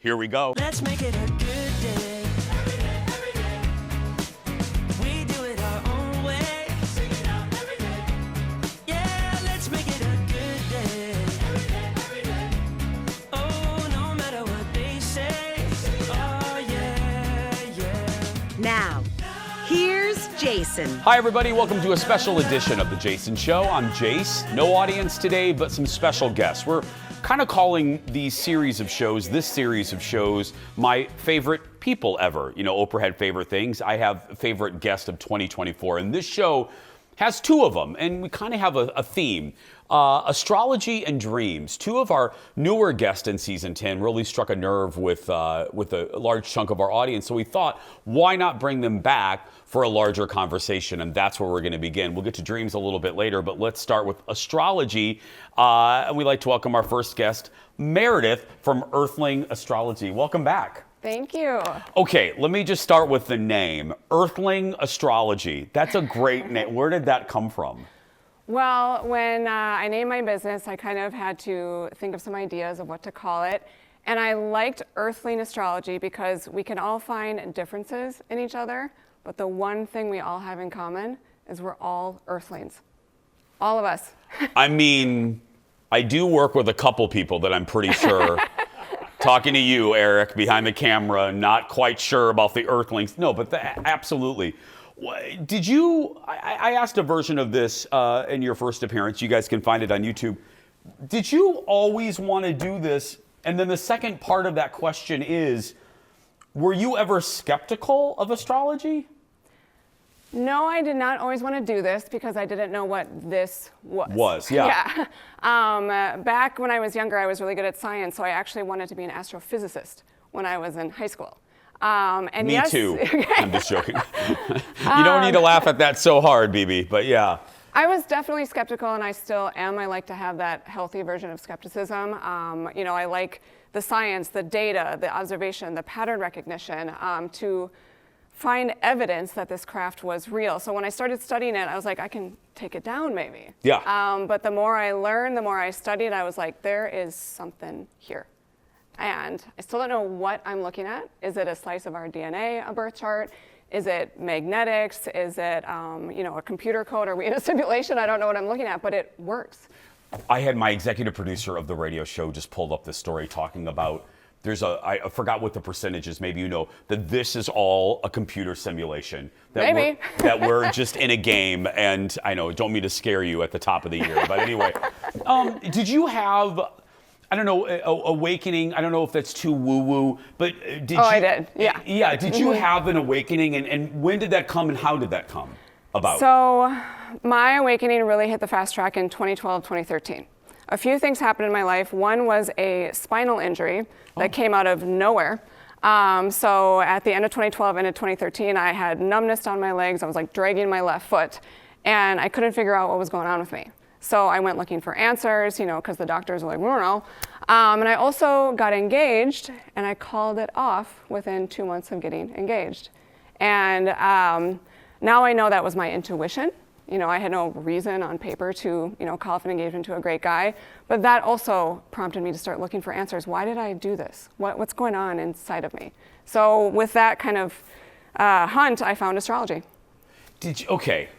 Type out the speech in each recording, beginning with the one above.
Here we go. Let's make it a good day. Every day. We do it our own way. Sing it out every day. Yeah, let's make it a good day. Every day. Oh, no matter what they say. Oh, yeah. Now, here's Jason. Hi, everybody. Welcome to a special edition of The Jason Show. I'm Jace. No audience today, but some special guests. We're kind of calling this series of shows, my favorite people ever. You know, Oprah had favorite things. I have favorite guest of 2024. And this show has two of them, and we kind of have a theme. Astrology and dreams. Two of our newer guests in season 10 really struck a nerve with a large chunk of our audience. So we thought, why not bring them back for a larger conversation? And that's where we're going to begin. We'll get to dreams a little bit later, but let's start with astrology. And we'd like to welcome our first guest, Meredith from Earthling Astrology. Welcome back. Thank you. Okay, let me just start with the name, Earthling Astrology. That's a great name. Where did that come from? Well, when I named my business, I kind of had to think of some ideas of what to call it. And I liked Earthling Astrology because we can all find differences in each other, but the one thing we all have in common is we're all Earthlings. All of us. I mean, I do work with a couple people that I'm pretty sure, talking to you, Eric, behind the camera, not quite sure about the Earthlings. No, but absolutely. Did you, I asked a version of this in your first appearance. You guys can find it on YouTube. Did you always want to do this? And then the second part of that question is, were you ever skeptical of astrology? No, I did not always want to do this because I didn't know what this was. Yeah. Back when I was younger, I was really good at science, so I actually wanted to be an astrophysicist when I was in high school. Me yes, too. I'm just joking. You don't need to laugh at that so hard, BB, but yeah. I was definitely skeptical, and I still am. I like to have that healthy version of skepticism. You know, I like the science, the data, the observation, the pattern recognition to find evidence that this craft was real. So when I started studying it, I was like, I can take it down maybe. Yeah. But the more I learned, the more I studied, I was like, there is something here. And I still don't know what I'm looking at. Is it a slice of our DNA, a birth chart? Is it magnetics? Is it, you know, a computer code? Are we in a simulation? I don't know what I'm looking at, but it works. I had my executive producer of the radio show just pulled up this story talking about I forgot what the percentage is. Maybe you know that this is all a computer simulation. Maybe. That we're just in a game. And I know, don't mean to scare you at the top of the year. But anyway, did you have, I don't know, awakening? I don't know if that's too woo-woo, but did you? I did, yeah. Yeah, did you have an awakening? And when did that come and how did that come about? So my awakening really hit the fast track in 2012, 2013. A few things happened in my life. One was a spinal injury that came out of nowhere. So at the end of 2012 and into 2013, I had numbness down my legs. I was like dragging my left foot, and I couldn't figure out what was going on with me. So I went looking for answers, you know, because the doctors were like, we don't know. And I also got engaged, and I called it off within 2 months of getting engaged. And now I know that was my intuition. You know, I had no reason on paper to, you know, call off an engagement to a great guy. But that also prompted me to start looking for answers. Why did I do this? What's going on inside of me? So with that kind of hunt, I found astrology. Did you, okay.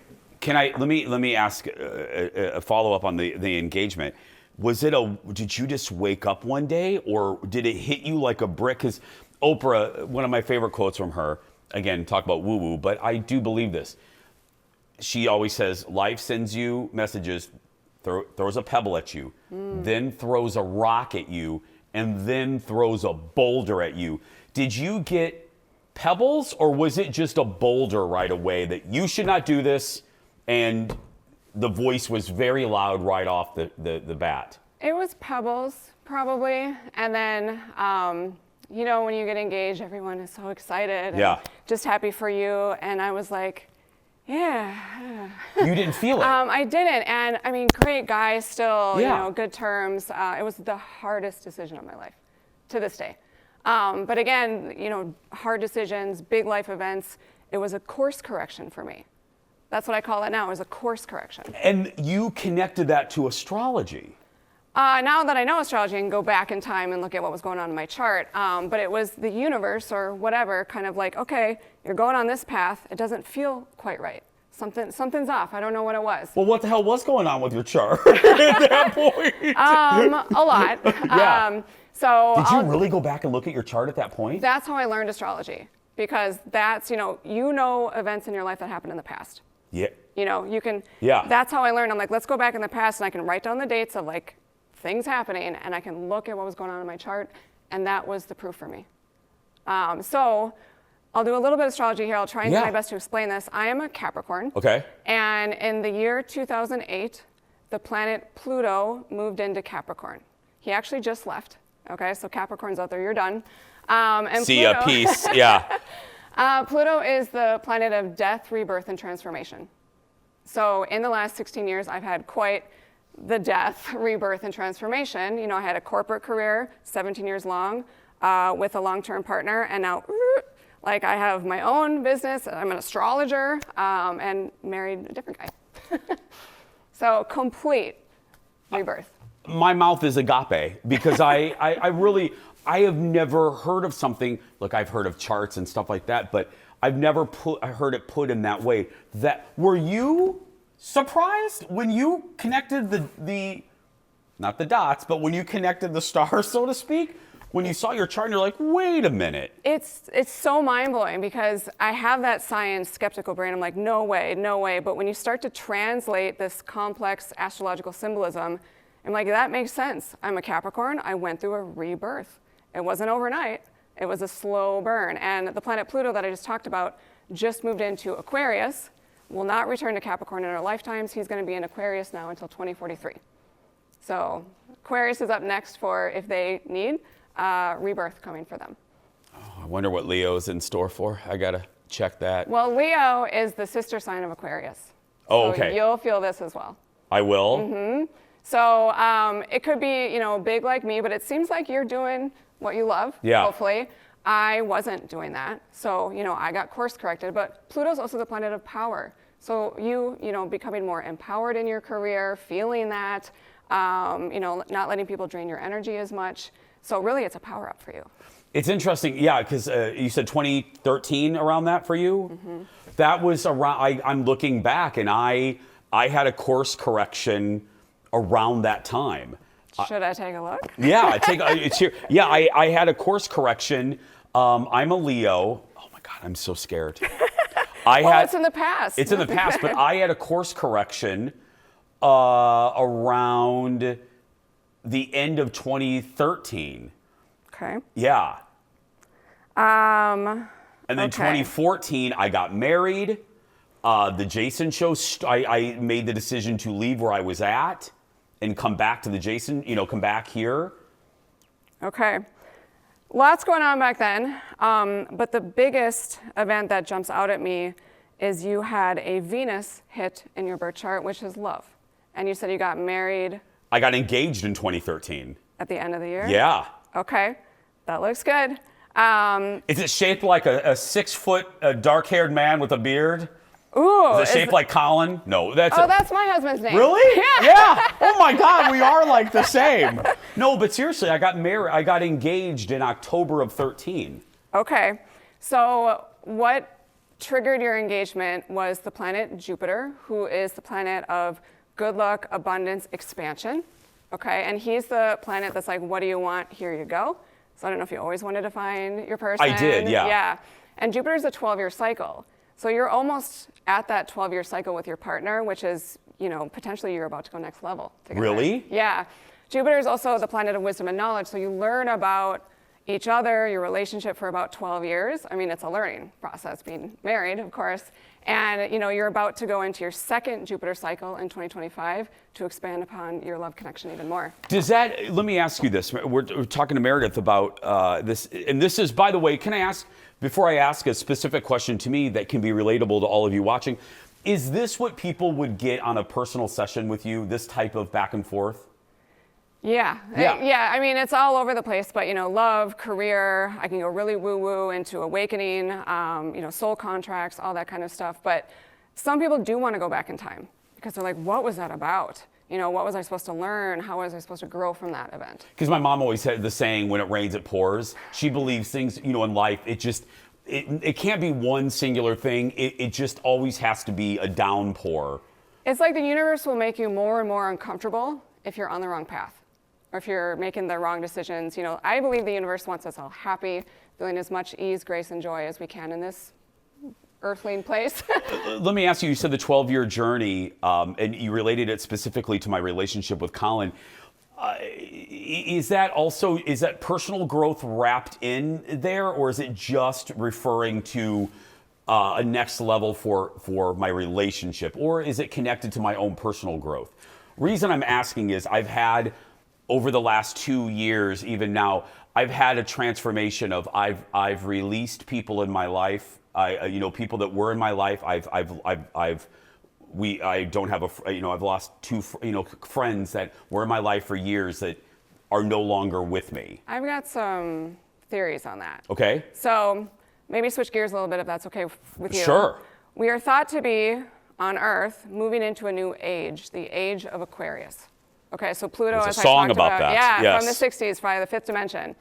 Let me ask a follow-up on the engagement. Did you just wake up one day, or did it hit you like a brick? Because Oprah, one of my favorite quotes from her, again, talk about woo-woo, but I do believe this. She always says, life sends you messages, throws a pebble at you, then throws a rock at you, and then throws a boulder at you. Did you get pebbles, or was it just a boulder right away that you should not do this? And the voice was very loud right off the bat. It was pebbles, probably. And then, you know, when you get engaged, everyone is so excited. Yeah. And just happy for you. And I was like, yeah. You didn't feel it? I didn't. And I mean, great guy still, Yeah. you know, good terms. It was the hardest decision of my life to this day. But again, you know, hard decisions, big life events, it was a course correction for me. That's what I call it now, is a course correction. And you connected that to astrology. Now that I know astrology, I can go back in time and look at what was going on in my chart. But it was the universe or whatever, kind of like, okay, you're going on this path. It doesn't feel quite right. Something's off. I don't know what it was. Well, what the hell was going on with your chart at that point? A lot. Yeah. So Did you really go back and look at your chart at that point? that's how I learned astrology, because that's, you know events in your life that happened in the past. Yeah. You can, Yeah. That's how I learned. I'm like, let's go back in the past and I can write down the dates of like things happening and I can look at what was going on in my chart, and that was the proof for me. So I'll do a little bit of astrology here. I'll try and do my best to explain this. I am a Capricorn. Okay. And in the year 2008, the planet Pluto moved into Capricorn. He actually just left. Okay, so Capricorn's out there, you're done. And See ya, peace. Yeah. Pluto is the planet of death, rebirth, and transformation. So in the last 16 years, I've had quite the death, rebirth, and transformation. I had a corporate career, 17 years long, with a long-term partner, and now, I have my own business. I'm an astrologer, and married a different guy. So complete rebirth. My mouth is agape because I have never heard of something. Look, I've heard of charts and stuff like that, but I've never heard it put in that way. Were you surprised when you connected the not the dots, but when you connected the stars, so to speak? When you saw your chart and you're like, wait a minute. It's so mind-blowing because I have that science skeptical brain. I'm like, no way, no way. But when you start to translate this complex astrological symbolism, I'm like, that makes sense. I'm a Capricorn. I went through a rebirth. It wasn't overnight. It was a slow burn. And the planet Pluto that I just talked about just moved into Aquarius, will not return to Capricorn in our lifetimes. He's going to be in Aquarius now until 2043. So Aquarius is up next for if they need rebirth coming for them. I wonder what Leo's in store for. I got to check that. Well, Leo is the sister sign of Aquarius. Oh, so okay. You'll feel this as well. I will. Mm-hmm. So it could be, big like me, but it seems like you're doing what you love, hopefully. I wasn't doing that. So, I got course corrected, but Pluto's also the planet of power. So becoming more empowered in your career, feeling that, not letting people drain your energy as much. So really it's a power up for you. It's interesting, yeah, because you said 2013 around that for you? Mm-hmm. That was around, I'm looking back and I had a course correction around that time. Should I take a look? Yeah, it's here. Yeah, I had a course correction. I'm a Leo. Oh my God, I'm so scared. It's in the past. It's in the past, but I had a course correction around the end of 2013. Okay. Yeah. And then okay. 2014, I got married. The Jason show, I made the decision to leave where I was at and come back to the Jason, come back here. Okay. Lots going on back then. But the biggest event that jumps out at me is you had a Venus hit in your birth chart, which is love. And you said you got married. I got engaged in 2013. At the end of the year? Yeah. Okay. That looks good. Is it shaped like a 6-foot dark-haired man with a beard? Ooh. Is it shaped like Colin? No, that's my husband's name. Really? Yeah. Oh my God, we are like the same. No, but seriously, I got married. I got engaged in October of 13. Okay. So what triggered your engagement was the planet Jupiter, who is the planet of good luck, abundance, expansion. Okay. And he's the planet that's like, what do you want? Here you go. So I don't know if you always wanted to find your person. I did, yeah. Yeah. And Jupiter's a 12-year cycle. So you're almost at that 12-year cycle with your partner, which is, potentially you're about to go next level together. Really? Yeah. Jupiter is also the planet of wisdom and knowledge. So you learn about each other, your relationship for about 12 years. I mean, it's a learning process being married, of course. And, you're about to go into your second Jupiter cycle in 2025 to expand upon your love connection even more. Let me ask you this. We're talking to Meredith about this. And this is, by the way, can I ask, before I ask a specific question to me that can be relatable to all of you watching, is this what people would get on a personal session with you, this type of back and forth? Yeah. Yeah. I mean, it's all over the place, but, love, career, I can go really woo-woo into awakening, soul contracts, all that kind of stuff. But some people do want to go back in time because they're like, what was that about? what was I supposed to learn? How was I supposed to grow from that event? Because my mom always said the saying, when it rains, it pours. She believes things, in life, it can't be one singular thing. It just always has to be a downpour. It's like the universe will make you more and more uncomfortable if you're on the wrong path or if you're making the wrong decisions. I believe the universe wants us all happy, feeling as much ease, grace, and joy as we can in this earthling place. Let me ask you, you said the 12-year journey, and you related it specifically to my relationship with Colin. Is that personal growth wrapped in there, or is it just referring to a next level for my relationship, or is it connected to my own personal growth? Reason I'm asking is I've had, over the last 2 years, even now, I've had a transformation of I've released people in my life. People that were in my life, I've lost two, friends that were in my life for years that are no longer with me. I've got some theories on that. Okay. So maybe switch gears a little bit if that's okay with you. Sure. We are thought to be on Earth moving into a new age, the age of Aquarius. Okay, so Pluto, There's as a I song talked about that. yeah, Yes. from the 60s, probably the fifth dimension.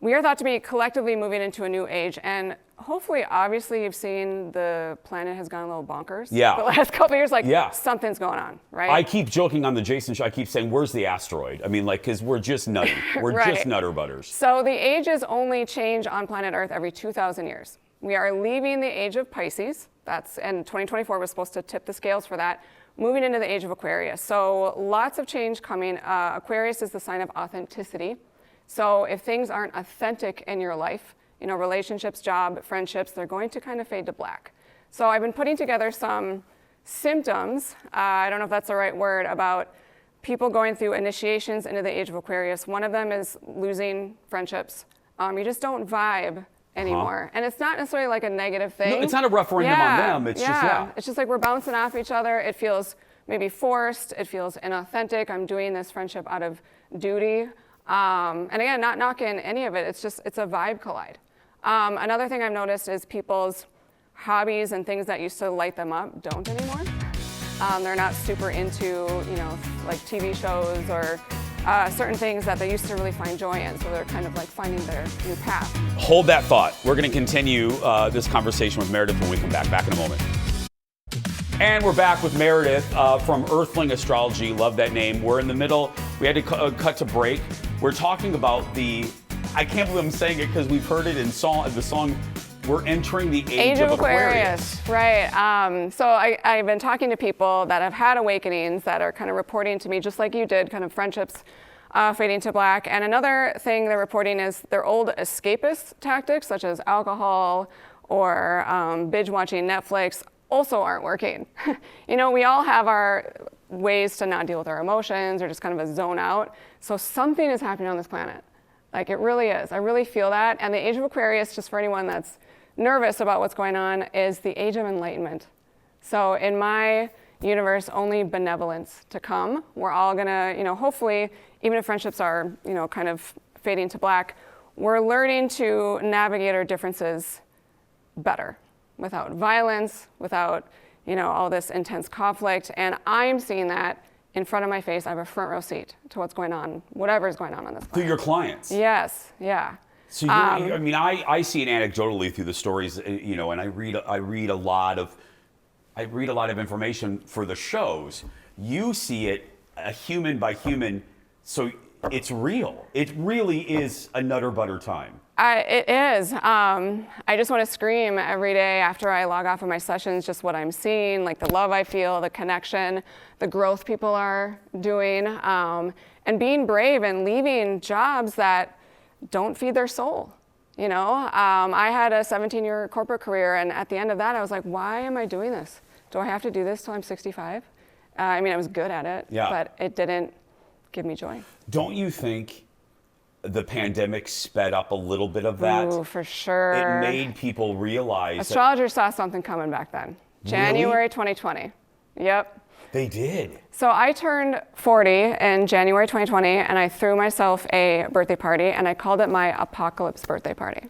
We are thought to be collectively moving into a new age, and hopefully, obviously, you've seen the planet has gone a little bonkers. Yeah. The last couple of years, Yeah. something's going on, right? I keep joking on the Jason show. I keep saying, "Where's the asteroid?" I mean, because we're just nutty. We're Right. just nutter butters. So the ages only change on planet Earth every 2,000 years. We are leaving the age of Pisces. And 2024 was supposed to tip the scales for that. Moving into the age of Aquarius. So lots of change coming. Aquarius is the sign of authenticity. So if things aren't authentic in your life, relationships, job, friendships, they're going to kind of fade to black. So I've been putting together some symptoms, I don't know if that's the right word, about people going through initiations into the age of Aquarius. One of them is losing friendships. You just don't vibe anymore. And it's not necessarily like a negative thing. No, it's not a referendum on them. It's just. It's just like we're bouncing off each other. It feels maybe forced. It feels inauthentic. I'm doing this friendship out of duty. And again, not knocking any of it. It's a vibe collide. Another thing I've noticed is people's hobbies and things that used to light them up don't anymore. They're not super into, like TV shows or certain things that they used to really find joy in. So they're kind of like finding their new path. Hold that thought. We're going to continue this conversation with Meredith when we come back. Back in a moment. And we're back with Meredith from Earthling Astrology. Love that name. We're in the middle. We had to cut to break. We're talking about I can't believe I'm saying it because we've heard it in the song, we're entering the age of Aquarius. Right. So I've been talking to people that have had awakenings that are kind of reporting to me, just like you did, kind of friendships fading to black. And another thing they're reporting is their old escapist tactics, such as alcohol or binge watching Netflix, also aren't working. We all have our ways to not deal with our emotions or just kind of a zone out. So something is happening on this planet. Like it really is. I really feel that. And the age of Aquarius, just for anyone that's nervous about what's going on, is the age of enlightenment. So in my universe, only benevolence to come. We're all gonna, hopefully, even if friendships are, kind of fading to black, we're learning to navigate our differences better, without violence, without, all this intense conflict. And I'm seeing that in front of my face. I have a front row seat to what's going on, whatever is going on this planet. Through your clients. Yes, yeah. So I see it anecdotally through the stories, and I read a lot of information for the shows. You see it human by human, so it's real. It really is a nutter butter time. It is. I just want to scream every day after I log off of my sessions, just what I'm seeing, like the love I feel, the connection, the growth people are doing, and being brave and leaving jobs that don't feed their soul. I had a 17-year corporate career, and at the end of that, I was like, why am I doing this? Do I have to do this till I'm 65? I was good at it, but it didn't give me joy. Don't you think the pandemic sped up a little bit of that? Ooh, for sure. It made people realize Astrologers saw something coming back then. January 2020. Yep. They did. So I turned 40 in January 2020, and I threw myself a birthday party, and I called it my apocalypse birthday party.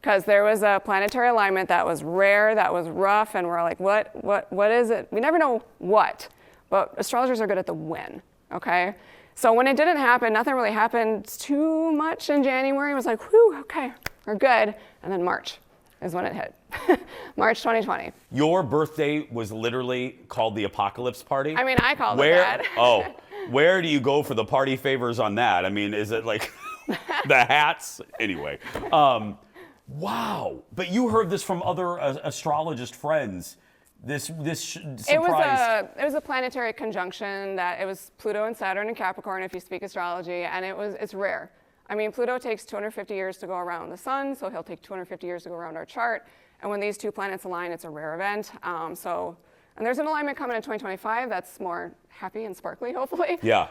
Because there was a planetary alignment that was rare, that was rough, and we're like, what is it? We never know what, but astrologers are good at the when, okay? So when it didn't happen, nothing really happened too much in January. It was like, whew, okay, we're good. And then March is when it hit. March 2020. Your birthday was literally called the apocalypse party? I mean, I called it that. Where do you go for the party favors on that? I mean, is it like the hats? Anyway. Wow. But you heard this from other astrologist friends. This surprise. It was a planetary conjunction that it was Pluto and Saturn and Capricorn if you speak astrology, and it's rare. I mean, Pluto takes 250 years to go around the sun, so he'll take 250 years to go around our chart. And when these two planets align, it's a rare event. And there's an alignment coming in 2025 that's more happy and sparkly, hopefully. Yeah.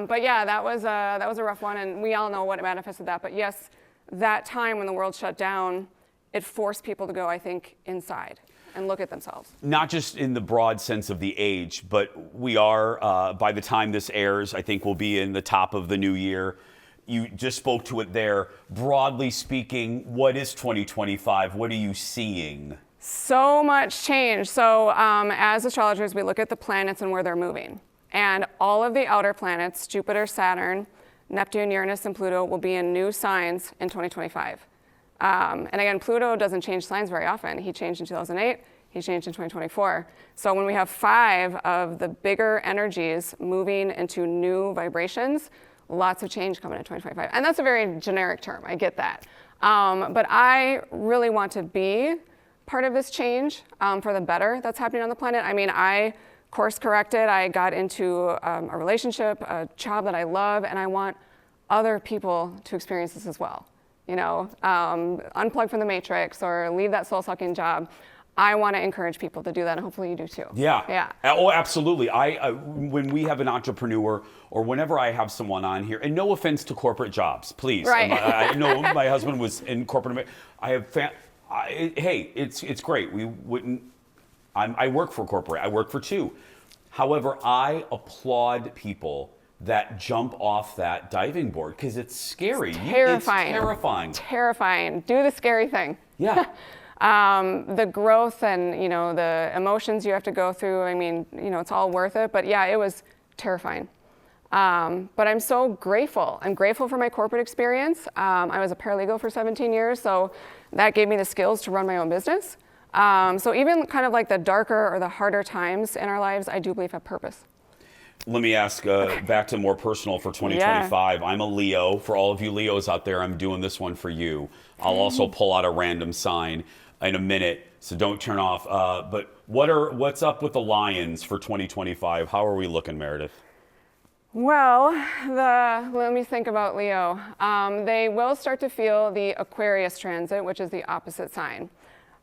But yeah, that was a rough one, and we all know what manifested that. But yes, that time when the world shut down, it forced people to go, I think, inside and look at themselves. Not just in the broad sense of the age, but we are, by the time this airs, I think we'll be in the top of the new year. You just spoke to it there. Broadly speaking, what is 2025? What are you seeing? So much change. So as astrologers, we look at the planets and where they're moving. And all of the outer planets, Jupiter, Saturn, Neptune, Uranus, and Pluto, will be in new signs in 2025. And again, Pluto doesn't change signs very often. He changed in 2008. He changed in 2024. So when we have 5 of the bigger energies moving into new vibrations, lots of change coming in 2025. And that's a very generic term. I get that. But I really want to be part of this change for the better that's happening on the planet. I mean, I course corrected. I got into a relationship, a job that I love, and I want other people to experience this as well. You know, unplug from the matrix or leave that soul-sucking job. I want to encourage people to do that, and hopefully you do too. Yeah. Oh, absolutely. When we have an entrepreneur or whenever I have someone on here, and no offense to corporate jobs, please. Right. I know my husband was in corporate. Hey, it's great. We wouldn't. I work for corporate. I work for 2. However, I applaud people that jump off that diving board because it's scary. It's terrifying. It's terrifying. Terrifying. Do the scary thing. Yeah. The growth and, you know, the emotions you have to go through, I mean, you know, it's all worth it. But yeah, it was terrifying. But I'm so grateful. I'm grateful for my corporate experience. I was a paralegal for 17 years, so that gave me the skills to run my own business. So even kind of like the darker or the harder times in our lives, I do believe have purpose. Let me ask back to more personal for 2025. Yeah. I'm a Leo. For all of you Leos out there, I'm doing this one for you. I'll also pull out a random sign in a minute, so don't turn off. But what's up with the Lions for 2025? How are we looking, Meredith? Well, let me think about Leo. They will start to feel the Aquarius transit, which is the opposite sign.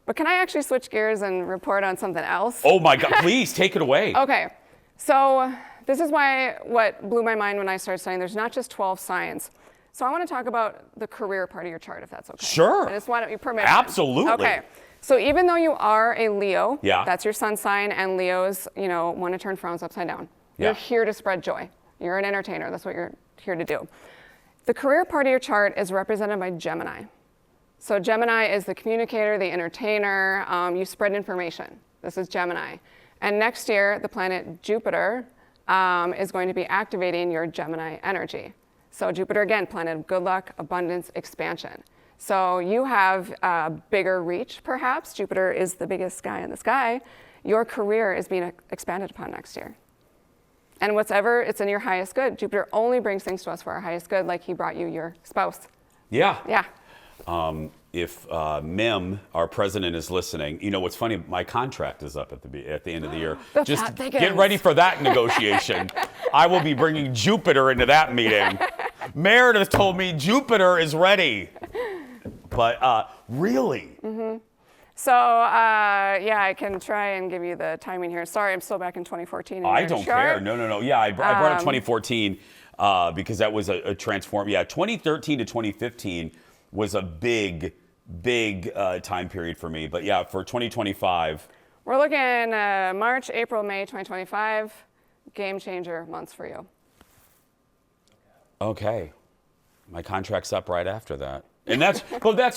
But can I actually switch gears and report on something else? Oh my God, please take it away. Okay, so this is what blew my mind when I started studying. There's not just 12 signs. So I want to talk about the career part of your chart, if that's okay. Sure. I just want your permission. Absolutely. Okay. So even though you are a Leo, yeah, that's your sun sign, and Leos, you know, want to turn frowns upside down. Yeah. You're here to spread joy. You're an entertainer. That's what you're here to do. The career part of your chart is represented by Gemini. So Gemini is the communicator, the entertainer. You spread information. This is Gemini. And next year, the planet Jupiter is going to be activating your Gemini energy. So Jupiter, again, planet of good luck, abundance, expansion. So you have a bigger reach, perhaps. Jupiter is the biggest guy in the sky. Your career is being expanded upon next year. And whatever, it's in your highest good. Jupiter only brings things to us for our highest good, like he brought you your spouse. Yeah. Yeah. If Mim, our president, is listening, you know what's funny? My contract is up at the end of the year. Just get ready for that negotiation. I will be bringing Jupiter into that meeting. Meredith told me Jupiter is ready. But really? Mm-hmm. So, yeah, I can try and give you the timing here. Sorry, I'm still back in 2014. I don't care. No. Yeah, I brought up 2014 because that was a transform. Yeah, 2013 to 2015 was a big time period for me. But yeah, for 2025. We're looking March, April, May 2025. Game changer months for you. Okay. My contract's up right after that. And that's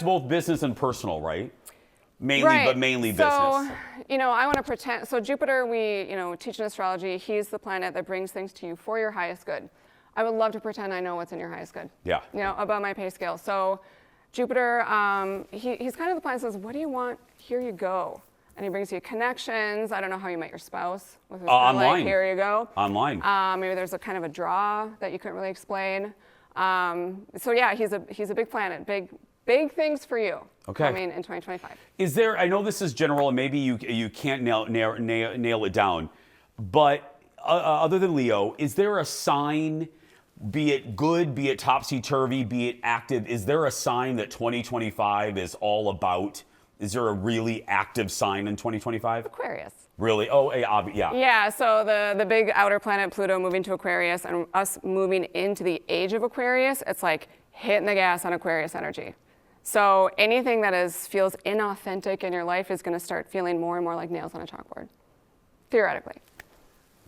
both business and personal, right? Mainly, but mainly business. So, I want to pretend. So Jupiter, we, teach in astrology. He's the planet that brings things to you for your highest good. I would love to pretend I know what's in your highest good. Yeah. Above my pay scale. So Jupiter, he's kind of the planet that says, what do you want? Here you go. And he brings you connections. I don't know how you met your spouse. With his Online. Here you go. Online. Maybe there's a kind of a draw that you couldn't really explain. So yeah, he's a big planet. Big things for you. Okay. Coming in 2025. Is there? I know this is general, and maybe you can't nail it down, but other than Leo, is there a sign? Be it good, be it topsy-turvy, be it active, is there a sign that 2025 is all about? Is there a really active sign in 2025? Aquarius. Really? Oh, yeah. Yeah, so the big outer planet Pluto moving to Aquarius and us moving into the age of Aquarius, it's like hitting the gas on Aquarius energy. So anything that feels inauthentic in your life is going to start feeling more and more like nails on a chalkboard, theoretically.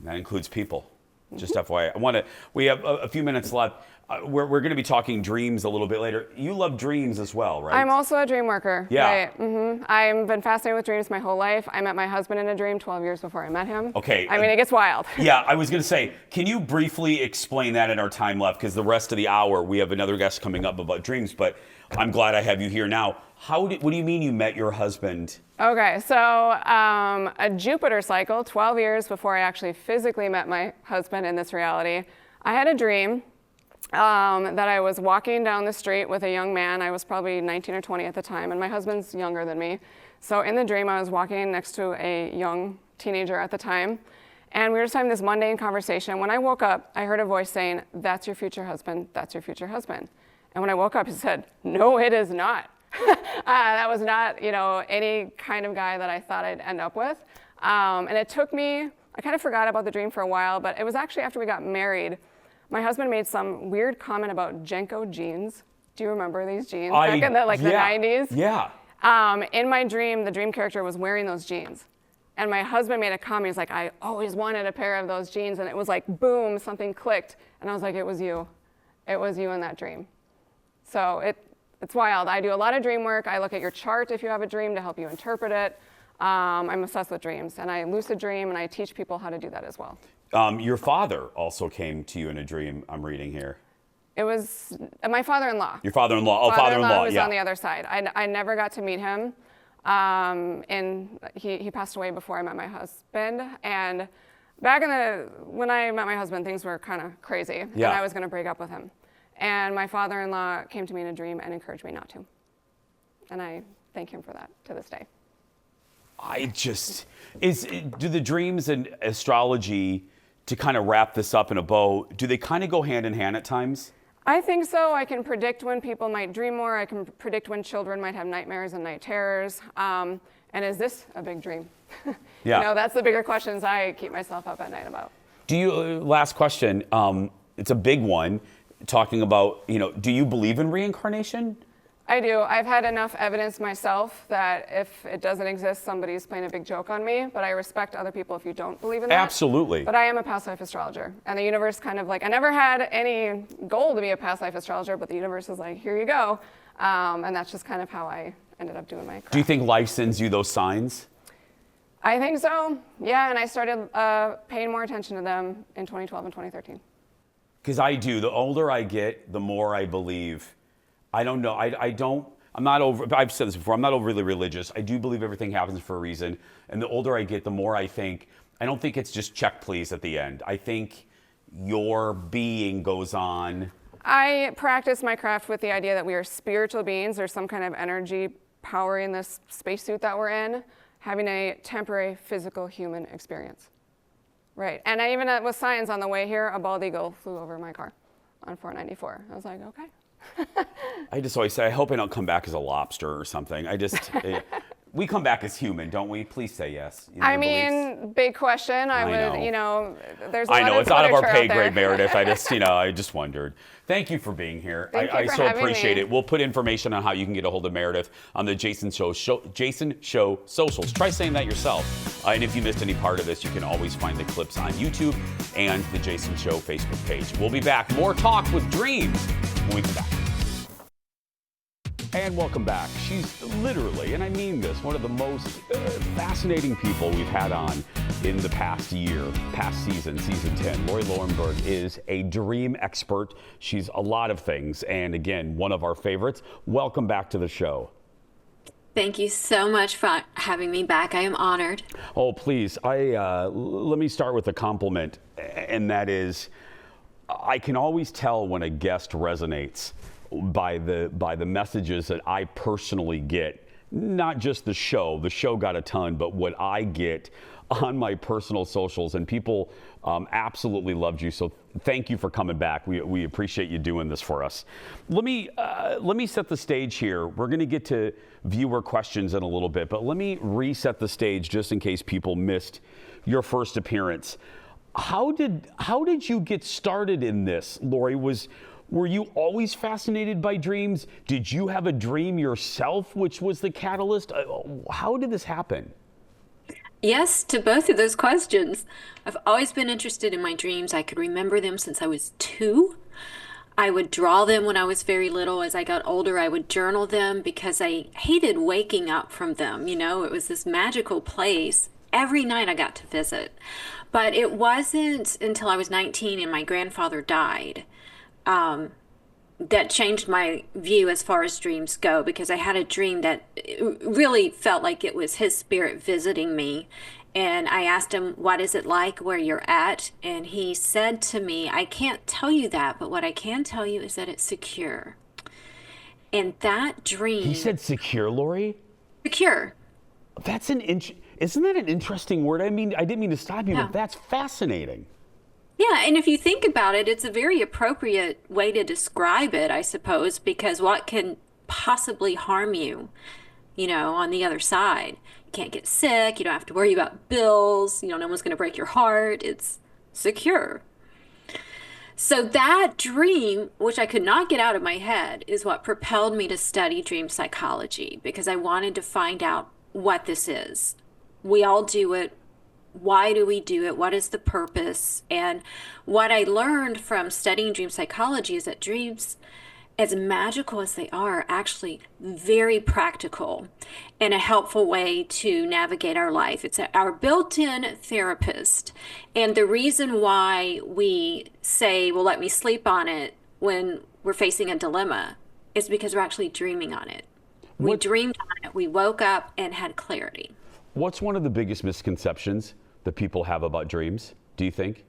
That includes people. Just FYI. We have a few minutes left. We're going to be talking dreams a little bit later. You love dreams as well, right? I'm also a dream worker. Yeah. Right. I've been fascinated with dreams my whole life. I met my husband in a dream 12 years before I met him. Okay. I mean, it gets wild. Yeah, I was going to say, can you briefly explain that in our time left? Because the rest of the hour, we have another guest coming up about dreams, but I'm glad I have you here now. What do you mean you met your husband? Okay, so a Jupiter cycle, 12 years before I actually physically met my husband in this reality, I had a dream that I was walking down the street with a young man. I was probably 19 or 20 at the time, and my husband's younger than me. So in the dream, I was walking next to a young teenager at the time, and we were just having this mundane conversation. When I woke up, I heard a voice saying, "That's your future husband, that's your future husband." And when I woke up, he said, "No, it is not." That was not, any kind of guy that I thought I'd end up with. And it took me, I kind of forgot about the dream for a while, but it was actually after we got married. My husband made some weird comment about Jenko jeans. Do you remember these jeans back in the 90s? Yeah. In my dream, the dream character was wearing those jeans. And my husband made a comment. He's like, "I always wanted a pair of those jeans." And it was like, boom, something clicked. And I was like, it was you. It was you in that dream. So it's wild. I do a lot of dream work. I look at your chart if you have a dream to help you interpret it. I'm obsessed with dreams, and I lucid dream, and I teach people how to do that as well. Your father also came to you in a dream, I'm reading here. It was my father-in-law. Your father-in-law. Oh, father-in-law, was yeah. on the other side. I never got to meet him. And he passed away before I met my husband. And back when I met my husband, things were kind of crazy. Yeah. And I was going to break up with him. And my father-in-law came to me in a dream and encouraged me not to. And I thank him for that to this day. Do the dreams and astrology, to kind of wrap this up in a bow, do they kind of go hand in hand at times? I think so. I can predict when people might dream more. I can predict when children might have nightmares and night terrors. And is this a big dream? Yeah. That's the bigger questions I keep myself up at night about. Last question, it's a big one, talking about, do you believe in reincarnation? I do. I've had enough evidence myself that if it doesn't exist, somebody's playing a big joke on me, but I respect other people if you don't believe in that. Absolutely. But I am a past life astrologer, and the universe kind of I never had any goal to be a past life astrologer, but the universe is like, here you go. And that's just kind of how I ended up doing my craft. Do you think life sends you those signs? I think so, yeah, and I started paying more attention to them in 2012 and 2013. Because I do. The older I get, the more I believe. I don't know. I've said this before, I'm not overly religious. I do believe everything happens for a reason. And the older I get, the more I don't think it's just check please at the end. I think your being goes on. I practice my craft with the idea that we are spiritual beings. There's some kind of energy powering this spacesuit that we're in, having a temporary physical human experience. Right. And I even, with science on the way here, a bald eagle flew over my car on 494. I was like, okay. I just always say, I hope I don't come back as a lobster or something. We come back as human, don't we? Please say yes. Big question. I would, there's a lot of it's out of our literature pay out there. grade, Meredith. I just wondered. Thank you for being here. I for so having appreciate me. it. We'll put information on how you can get a hold of Meredith on the Jason Show socials. Try saying that yourself. And if you missed any part of this, you can always find the clips on YouTube and the Jason Show Facebook page. We'll be back. More talk with dreams when we come back. And welcome back. She's literally, and I mean this, one of the most fascinating people we've had on in the past year, past season 10. Lauri Loewenberg is a dream expert. She's a lot of things, and again, one of our favorites. Welcome back to the show. Thank you so much for having me back. I am honored. Oh, please. Let me start with a compliment, and that is, I can always tell when a guest resonates by the messages that I personally get. Not just the show got a ton, but what I get on my personal socials, and people absolutely loved you. So thank you for coming back. We appreciate you doing this for us. Let me set the stage here. We're going to get to viewer questions in a little bit, but let me reset the stage just in case people missed your first appearance. How did you get started in this, Lauri? Were you always fascinated by dreams? Did you have a dream yourself, which was the catalyst? How did this happen? Yes, to both of those questions. I've always been interested in my dreams. I could remember them since I was 2. I would draw them when I was very little. As I got older, I would journal them because I hated waking up from them. You know, it was this magical place. Every night I got to visit. But it wasn't until I was 19 and my grandfather died that changed my view as far as dreams go, because I had a dream that really felt like it was his spirit visiting me. And I asked him, what is it like where you're at? And he said to me, I can't tell you that, but what I can tell you is that it's secure. And that dream... He said secure, Lauri? Secure. That's isn't that an interesting word? I mean, I didn't mean to stop you, but that's fascinating. Yeah, and if you think about it, it's a very appropriate way to describe it, I suppose, because what can possibly harm you, you know, on the other side? You can't get sick, you don't have to worry about bills, you know, no one's going to break your heart. It's secure. So that dream, which I could not get out of my head, is what propelled me to study dream psychology, because I wanted to find out what this is. We all do it. Why do we do it? What is the purpose? And what I learned from studying dream psychology is that dreams, as magical as they are actually very practical and a helpful way to navigate our life. It's our built-in therapist. And the reason why we say, well, let me sleep on it when we're facing a dilemma is because we're actually dreaming on it. We dreamed on it. We woke up and had clarity. What's one of the biggest misconceptions that people have about dreams, do you think?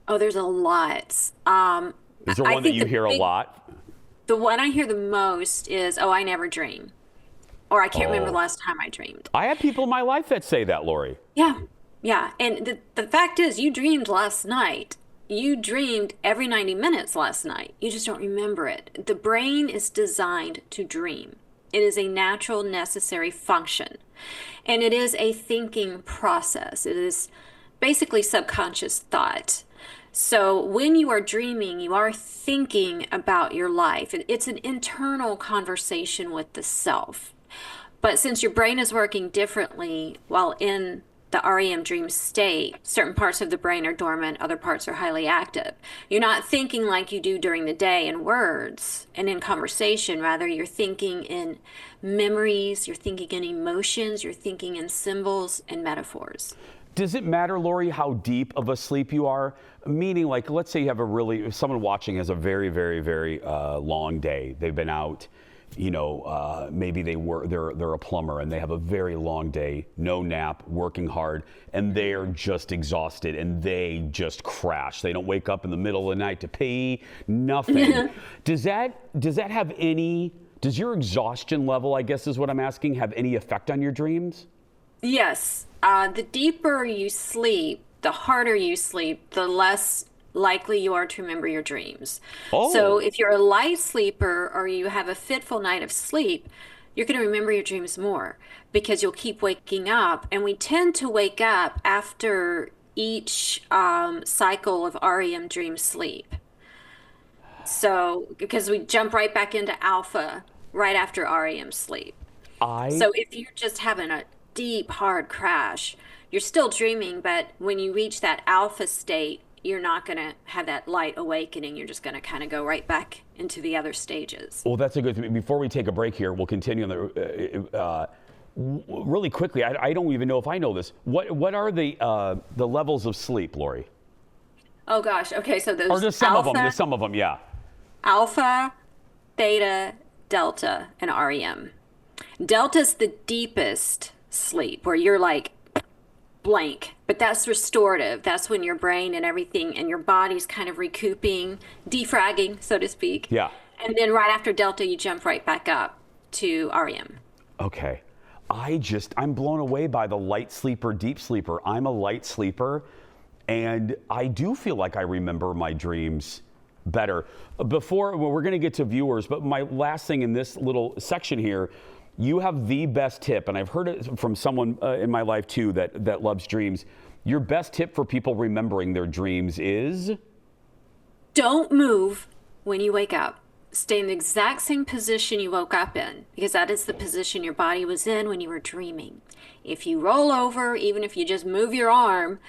Oh, there's a lot. Is there one that you hear a lot? The one I hear the most is, oh, I never dream. Or I can't remember the last time I dreamed. I have people in my life that say that, Lauri. Yeah. And the fact is, you dreamed last night. You dreamed every 90 minutes last night. You just don't remember it. The brain is designed to dream. It is a natural, necessary function. And it is a thinking process. It is basically subconscious thought. So when you are dreaming, you are thinking about your life. It's an internal conversation with the self. But since your brain is working differently while in the REM dream state, certain parts of the brain are dormant, other parts are highly active. You're not thinking like you do during the day in words and in conversation. Rather, you're thinking in memories, you're thinking in emotions, you're thinking in symbols and metaphors. Does it matter, Lauri, how deep of a sleep you are? Meaning, like, let's say you have someone watching has a very, very, very long day. They've been out, you know, maybe they're a plumber and they have a very long day, no nap, working hard, and they're just exhausted and they just crash. They don't wake up in the middle of the night to pee, nothing. Does your exhaustion level, I guess is what I'm asking, have any effect on your dreams? Yes. The deeper you sleep, the harder you sleep, the less likely you are to remember your dreams. Oh. So if you're a light sleeper or you have a fitful night of sleep, you're going to remember your dreams more because you'll keep waking up. And we tend to wake up after each cycle of REM dream sleep. So because we jump right back into alpha right after REM sleep. So if you're just having a deep, hard crash, you're still dreaming, but when you reach that alpha state, you're not going to have that light awakening. You're just going to kind of go right back into the other stages. Well, that's a good thing. Before we take a break here, we'll continue on the really quickly. I don't even know if I know this. What are the levels of sleep, Lauri? Oh gosh. Okay, so those Or just some of them. Just some of them. Yeah. Alpha, theta, delta, and REM. Delta's the deepest sleep where you're like blank, but that's restorative. That's when your brain and everything and your body's kind of recouping, defragging, so to speak. Yeah. And then right after delta, you jump right back up to REM. Okay. I'm blown away by the light sleeper, deep sleeper. I'm a light sleeper, and I do feel like I remember my dreams better. Before, well, we're going to get to viewers, but my last thing in this little section here, you have the best tip, and I've heard it from someone in my life too that loves dreams. Your best tip for people remembering their dreams is? Don't move when you wake up. Stay in the exact same position you woke up in, because that is the position your body was in when you were dreaming. If you roll over, even if you just move your arm,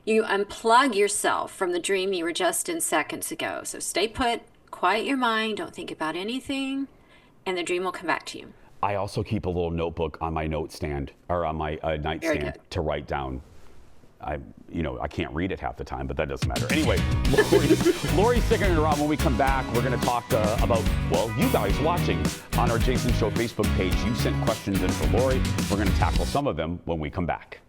you unplug yourself from the dream you were just in seconds ago. So stay put, quiet your mind, don't think about anything, and the dream will come back to you. I also keep a little notebook on my nightstand or on my nightstand to write down. I can't read it half the time, but that doesn't matter. Anyway, Lauri's sticking it around. When we come back, we're going to talk about, well, you guys watching on our Jason Show Facebook page. You sent questions in for Lauri. We're going to tackle some of them when we come back.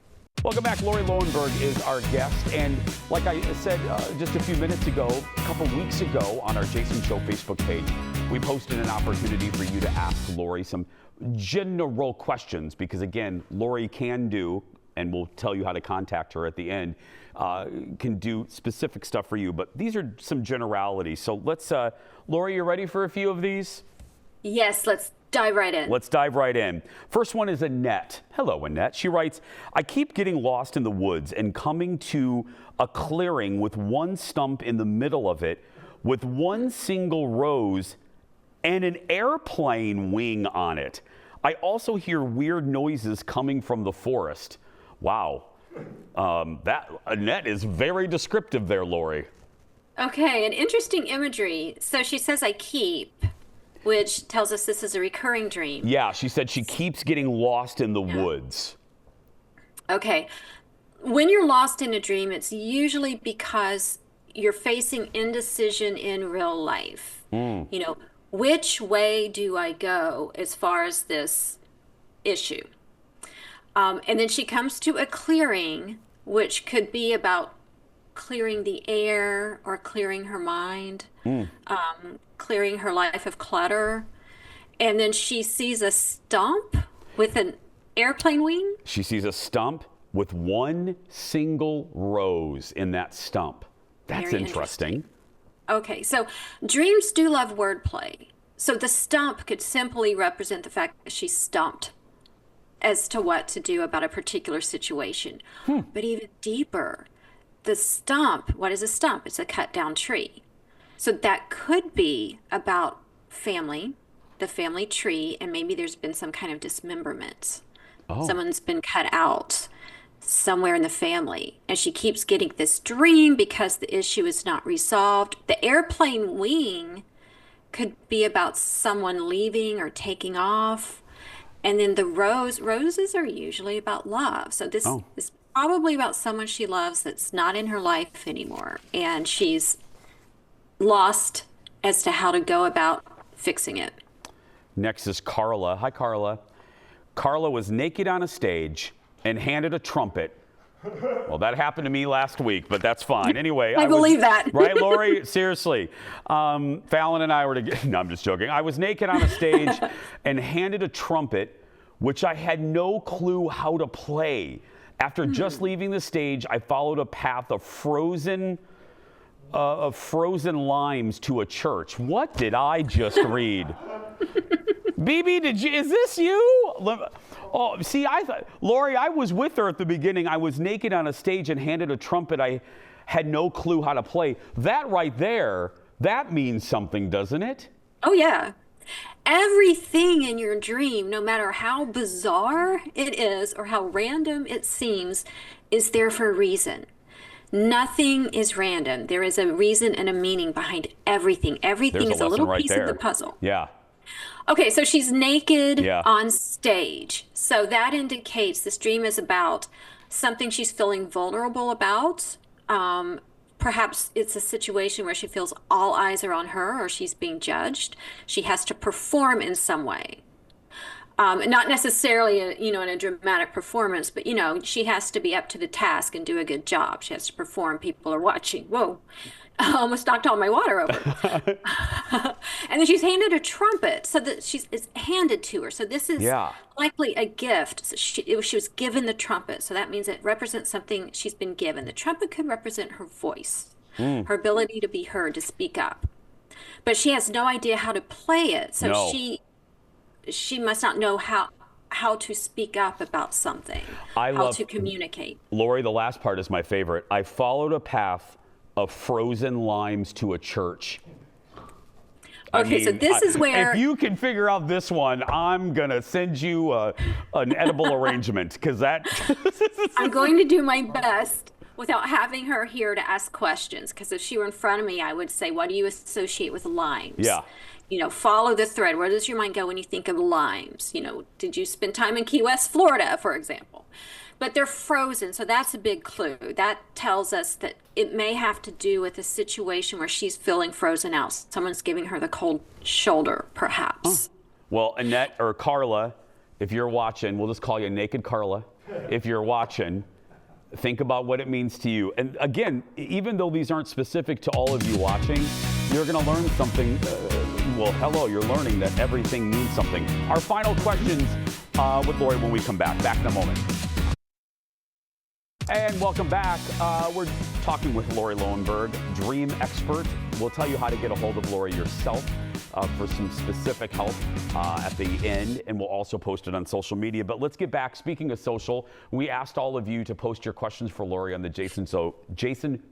Welcome back. Lauri Loewenberg is our guest. And like I said just a few minutes ago, a couple weeks ago on our Jason Show Facebook page, we posted an opportunity for you to ask Lauri some general questions because, again, Lauri can do, and we'll tell you how to contact her at the end, can do specific stuff for you. But these are some generalities. So let's, Lauri, you ready for a few of these? Yes, let's dive right in. Let's dive right in. First one is Annette. Hello, Annette. She writes, I keep getting lost in the woods and coming to a clearing with one stump in the middle of it with one single rose and an airplane wing on it. I also hear weird noises coming from the forest. Wow. That Annette is very descriptive there, Lauri. Okay, an interesting imagery. So she says, I keep, which tells us this is a recurring dream. Yeah, she said she keeps getting lost in the woods. Okay. When you're lost in a dream, it's usually because you're facing indecision in real life. You know, which way do I go as far as this issue? And then she comes to a clearing, which could be about clearing the air or clearing her mind, clearing her life of clutter. And then she sees a stump with an airplane wing. She sees a stump with one single rose in that stump. That's Very interesting. Okay, so dreams do love wordplay. So the stump could simply represent the fact that she's stumped as to what to do about a particular situation. But even deeper, the stump, what is a stump? It's a cut down tree. So that could be about family, the family tree, and maybe there's been some kind of dismemberment. Someone's been cut out somewhere in the family. And she keeps getting this dream because the issue is not resolved. The airplane wing could be about someone leaving or taking off. And then the roses are usually about love. So this is probably about someone she loves that's not in her life anymore. And she's lost as to how to go about fixing it. Next is Carla. Hi, Carla. Carla was naked on a stage and handed a trumpet. Well, that happened to me last week, but that's fine. Anyway, I believe that. Right, Lauri? Seriously. Fallon and I were together. No, I'm just joking. I was naked on a stage and handed a trumpet, which I had no clue how to play. After just leaving the stage, I followed a path of frozen limes to a church. What did I just read? BB, is this you? Oh, see, I thought, Lauri, I was with her at the beginning. I was naked on a stage and handed a trumpet I had no clue how to play. That right there, that means something, doesn't it? Oh, yeah. Everything in your dream, no matter how bizarre it is or how random it seems, is there for a reason. Nothing is random. There is a reason and a meaning behind everything. Everything There's is a a little lesson right piece there. of the puzzle. Yeah. Okay, so she's naked Yeah. on stage. So that indicates this dream is about something she's feeling vulnerable about. Perhaps it's a situation where she feels all eyes are on her or she's being judged. She has to perform in some way. Not necessarily, in a dramatic performance, but, she has to be up to the task and do a good job. She has to perform. People are watching. Whoa, I almost knocked all my water over. And then she's handed a trumpet, so that it's handed to her. So this is likely a gift. So she was given the trumpet, so that means it represents something she's been given. The trumpet could represent her voice, her ability to be heard, to speak up. But she has no idea how to play it, so she must not know how to speak up about something, how to communicate. Lauri, the last part is my favorite. I followed a path of frozen limes to a church. Okay, so this is where... If you can figure out this one, I'm going to send you an edible arrangement, because that... I'm going to do my best without having her here to ask questions, because if she were in front of me, I would say, what do you associate with limes? Yeah. Follow the thread. Where does your mind go when you think of limes? Did you spend time in Key West, Florida, for example? But they're frozen, so that's a big clue. That tells us that it may have to do with a situation where she's feeling frozen out. Someone's giving her the cold shoulder, perhaps. Well, Annette or Carla, if you're watching, we'll just call you Naked Carla. If you're watching, think about what it means to you. And again, even though these aren't specific to all of you watching, you're going to learn something. You're learning that everything means something. Our final questions with Lauri when we come back. Back in a moment. And welcome back. We're talking with Lauri Loewenberg, dream expert. We'll tell you how to get a hold of Lauri yourself for some specific help at the end, and we'll also post it on social media. But let's get back. Speaking of social, we asked all of you to post your questions for Lauri on the Jason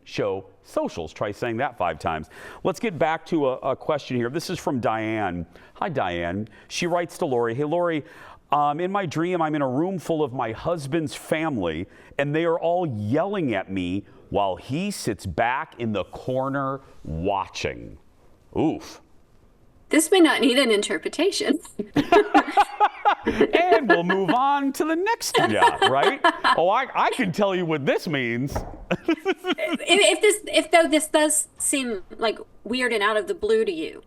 Show socials. Try saying that 5 times. Let's get back to a question here. This is from Diane. Hi, Diane. She writes to Lauri, hey, Lauri, in my dream, I'm in a room full of my husband's family, and they are all yelling at me while he sits back in the corner watching. Oof. This may not need an interpretation. And we'll move on to the next. Yeah, right? Oh, I can tell you what this means. If this does seem like weird and out of the blue to you,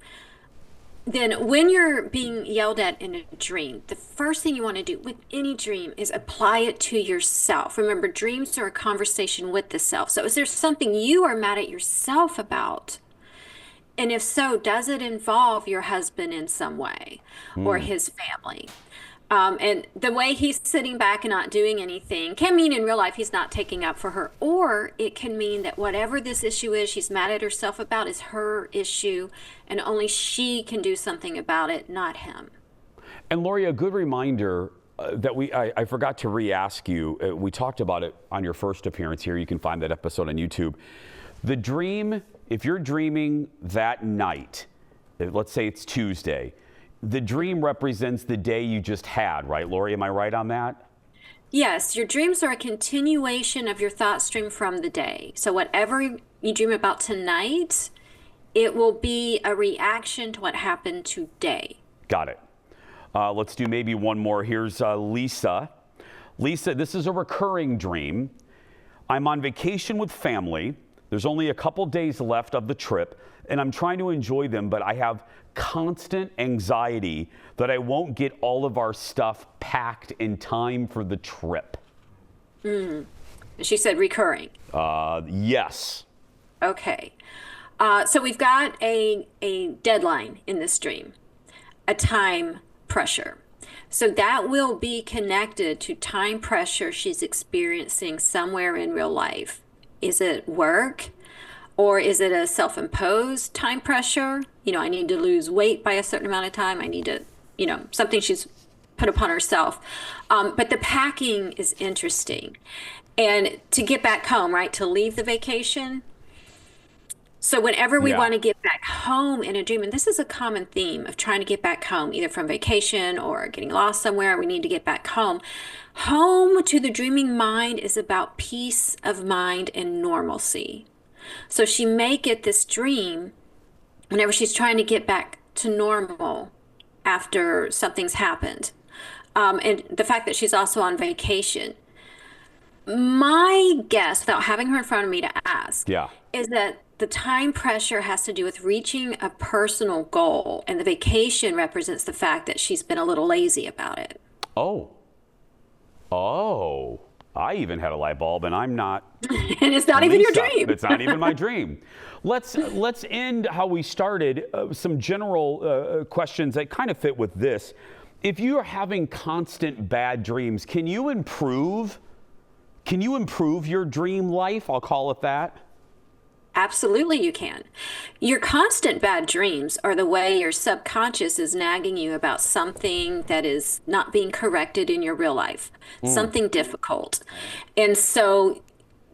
then when you're being yelled at in a dream, the first thing you want to do with any dream is apply it to yourself. Remember, dreams are a conversation with the self. So is there something you are mad at yourself about? And if so, does it involve your husband in some way or his family? And the way he's sitting back and not doing anything can mean in real life he's not taking up for her. Or it can mean that whatever this issue is she's mad at herself about is her issue and only she can do something about it, not him. And Lauri, a good reminder that I forgot to re-ask you. We talked about it on your first appearance here. You can find that episode on YouTube. The dream, if you're dreaming that night, let's say it's Tuesday, the dream represents the day you just had, right, Lauri? Am I right on that? Yes, your dreams are a continuation of your thought stream from the day. So whatever you dream about tonight, it will be a reaction to what happened today. Got it. Let's do maybe one more. Here's Lisa. Lisa, this is a recurring dream. I'm on vacation with family. There's only a couple days left of the trip, and I'm trying to enjoy them, but I have constant anxiety that I won't get all of our stuff packed in time for the trip. She said recurring. Yes. Okay. So we've got a deadline in this dream, a time pressure. So that will be connected to time pressure she's experiencing somewhere in real life. Is it work? Or is it a self-imposed time pressure? I need to lose weight by a certain amount of time. I need to, something she's put upon herself. But the packing is interesting. And to get back home, right, to leave the vacation. So whenever we Yeah. want to get back home in a dream, and this is a common theme of trying to get back home, either from vacation or getting lost somewhere, we need to get back home. Home to the dreaming mind is about peace of mind and normalcy. So she may get this dream whenever she's trying to get back to normal after something's happened. And the fact that she's also on vacation. My guess, without having her in front of me to ask, Yeah. is that the time pressure has to do with reaching a personal goal, and the vacation represents the fact that she's been a little lazy about it. Oh. Oh. I even had a light bulb, and I'm not. And it's not even your Lisa. dream. It's not even my dream. Let's end how we started. Some general questions that kind of fit with this. If you are having constant bad dreams, can you improve? Can you improve your dream life? I'll call it that. Absolutely, you can. Your constant bad dreams are the way your subconscious is nagging you about something that is not being corrected in your real life, something difficult. And so,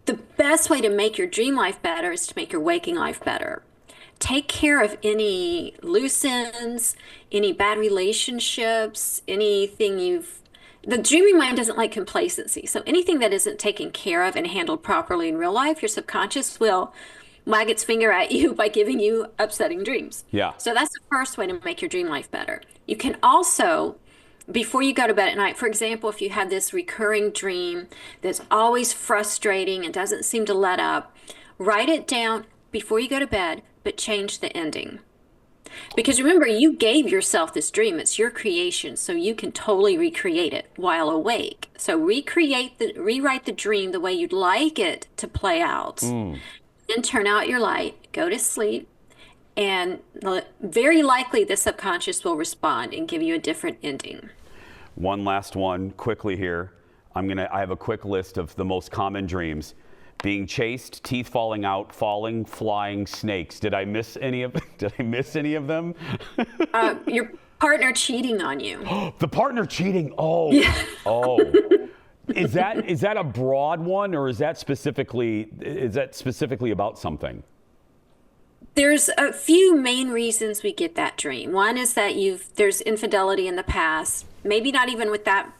the best way to make your dream life better is to make your waking life better. Take care of any loose ends, any bad relationships, anything the dreaming mind doesn't like complacency. So anything that isn't taken care of and handled properly in real life, your subconscious will wag its finger at you by giving you upsetting dreams. Yeah. So that's the first way to make your dream life better. You can also, before you go to bed at night, for example, if you had this recurring dream that's always frustrating and doesn't seem to let up, write it down before you go to bed, but change the ending. Because remember, you gave yourself this dream. It's your creation, so you can totally recreate it while awake. So rewrite the dream the way you'd like it to play out. Then turn out your light, go to sleep, and very likely the subconscious will respond and give you a different ending. One last one quickly here. I have a quick list of the most common dreams. Being chased, teeth falling out, falling, flying, snakes. Did I miss any of them? Your partner cheating on you. The partner cheating. Oh. Yeah. Oh. Is that a broad one, or is that specifically about something? There's a few main reasons we get that dream. One is that there's infidelity in the past, maybe not even with that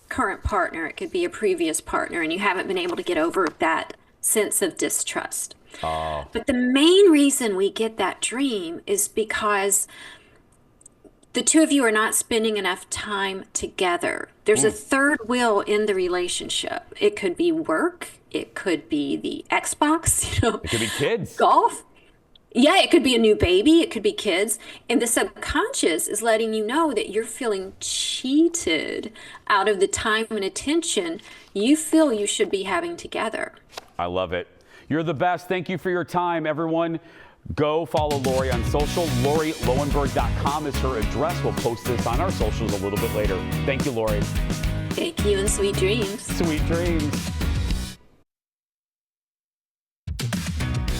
current partner. It could be a previous partner, and you haven't been able to get over that sense of distrust. Oh. But the main reason we get that dream is because the two of you are not spending enough time together. There's a third wheel in the relationship. It could be work. It could be the Xbox, It could be kids. golf. Yeah, it could be a new baby. It could be kids. And the subconscious is letting you know that you're feeling cheated out of the time and attention you feel you should be having together. I love it. You're the best. Thank you for your time, everyone. Go follow Lauri on social. LauriLoewenberg.com is her address. We'll post this on our socials a little bit later. Thank you, Lauri. Thank you and sweet dreams. Sweet dreams.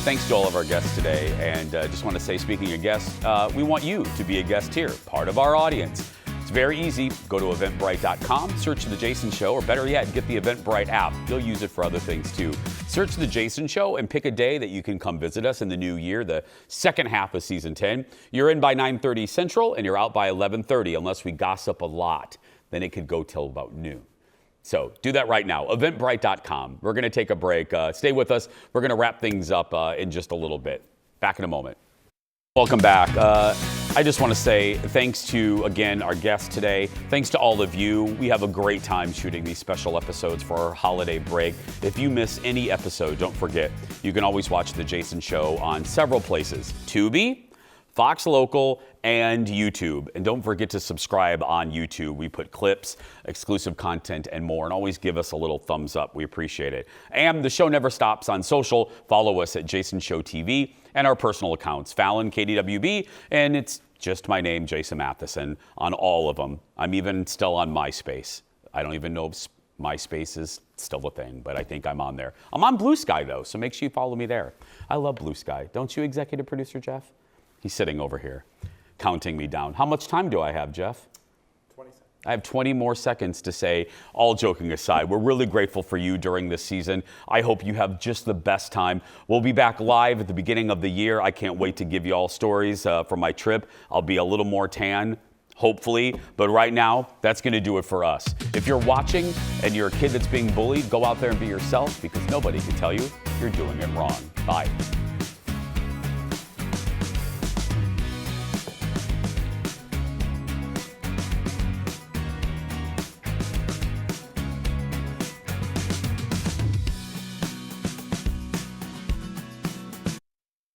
Thanks to all of our guests today. And just want to say, speaking of guests, we want you to be a guest here, part of our audience. It's very easy. Go to eventbrite.com, search The Jason Show, or better yet, get the Eventbrite app. You'll use it for other things too. Search The Jason Show and pick a day that you can come visit us in the new year, the second half of season 10. You're in by 9:30 Central and you're out by 11:30, unless we gossip a lot. Then it could go till about noon. So do that right now, eventbrite.com. We're going to take a break. Stay with us. We're going to wrap things up in just a little bit. Back in a moment. Welcome back. I just want to say thanks to, again, our guests today. Thanks to all of you. We have a great time shooting these special episodes for our holiday break. If you miss any episode, don't forget, you can always watch The Jason Show on several places. Tubi, Fox Local, and YouTube. And don't forget to subscribe on YouTube. We put clips, exclusive content, and more. And always give us a little thumbs up. We appreciate it. And the show never stops on social. Follow us at Jason Show TV and our personal accounts, Fallon, KDWB, and it's just my name, Jason Matheson, on all of them. I'm even still on MySpace. I don't even know if MySpace is still a thing, but I think I'm on there. I'm on Blue Sky, though, so make sure you follow me there. I love Blue Sky. Don't you, executive producer Jeff? He's sitting over here, counting me down. How much time do I have, Jeff? 20 seconds. I have 20 more seconds to say, all joking aside, we're really grateful for you during this season. I hope you have just the best time. We'll be back live at the beginning of the year. I can't wait to give you all stories from my trip. I'll be a little more tan, hopefully. But right now, that's going to do it for us. If you're watching and you're a kid that's being bullied, go out there and be yourself, because nobody can tell you you're doing it wrong. Bye.